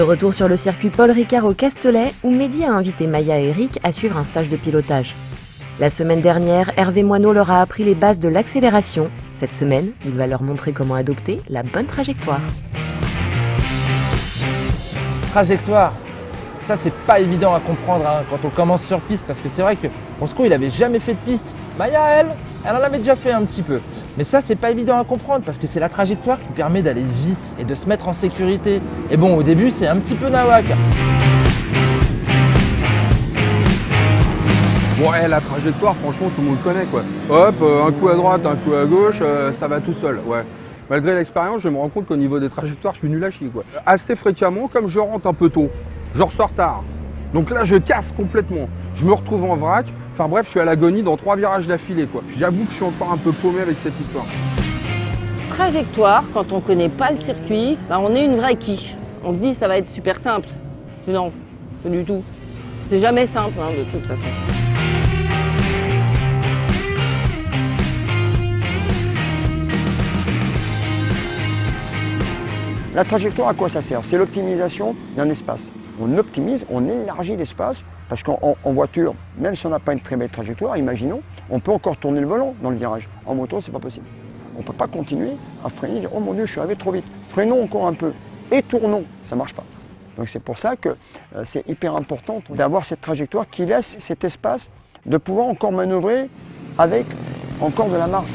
De retour sur le circuit Paul Ricard au Castellet, où Mehdi a invité Maya et Eric à suivre un stage de pilotage. La semaine dernière, Hervé Moineau leur a appris les bases de l'accélération. Cette semaine, il va leur montrer comment adopter la bonne trajectoire. Trajectoire, ça c'est pas évident à comprendre quand on commence sur piste, parce que c'est vrai que Roscoe il avait jamais fait de piste. Maya elle en avait déjà fait un petit peu. Mais ça c'est pas évident à comprendre parce que c'est la trajectoire qui permet d'aller vite et de se mettre en sécurité. Et bon, au début c'est un petit peu nawak. Bon, la trajectoire, franchement, tout le monde connaît, quoi. Hop, un coup à droite, un coup à gauche, ça va tout seul, ouais. Malgré l'expérience, je me rends compte qu'au niveau des trajectoires, je suis nul à chier, quoi. Assez fréquemment, comme je rentre un peu tôt, je ressors tard. Donc là, je casse complètement. Je me retrouve en vrac. Enfin bref, je suis à l'agonie dans 3 virages d'affilée, quoi. J'avoue que je suis encore un peu paumé avec cette histoire. Trajectoire, quand on ne connaît pas le circuit, on est une vraie quiche. On se dit ça va être super simple. Non, pas du tout. C'est jamais simple, de toute façon. La trajectoire, à quoi ça sert? C'est l'optimisation d'un espace. On optimise, on élargit l'espace, parce qu'en voiture, même si on n'a pas une très belle trajectoire, imaginons, on peut encore tourner le volant dans le virage. En moto, c'est pas possible. On ne peut pas continuer à freiner et dire « Oh mon Dieu, je suis arrivé trop vite ». Freinons encore un peu et tournons, ça ne marche pas. Donc c'est pour ça que c'est hyper important d'avoir cette trajectoire qui laisse cet espace de pouvoir encore manœuvrer avec encore de la marge.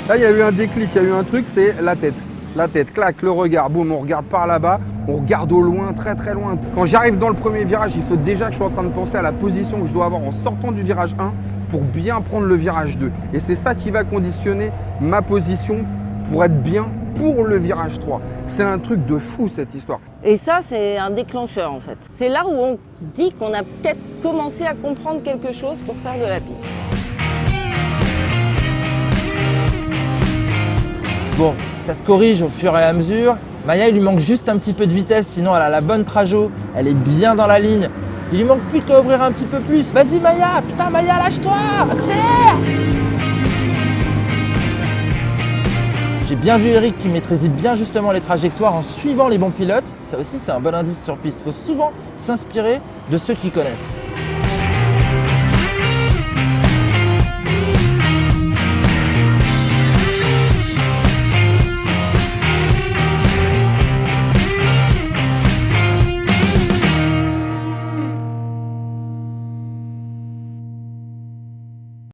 Là, il y a eu un déclic, il y a eu un truc, c'est la tête. La tête, clac, le regard, boum, on regarde par là-bas, on regarde au loin, très très loin. Quand j'arrive dans le premier virage, il faut déjà que je sois en train de penser à la position que je dois avoir en sortant du virage 1 pour bien prendre le virage 2. Et c'est ça qui va conditionner ma position pour être bien pour le virage 3. C'est un truc de fou cette histoire. Et ça, c'est un déclencheur en fait. C'est là où on se dit qu'on a peut-être commencé à comprendre quelque chose pour faire de la piste. Bon, ça se corrige au fur et à mesure. Maya, il lui manque juste un petit peu de vitesse, sinon elle a la bonne trajo, elle est bien dans la ligne. Il lui manque plus qu'à ouvrir un petit peu plus. Vas-y Maya, putain Maya, lâche-toi, accélère! J'ai bien vu Eric qui maîtrisait bien justement les trajectoires en suivant les bons pilotes. Ça aussi c'est un bon indice sur piste. Il faut souvent s'inspirer de ceux qui connaissent.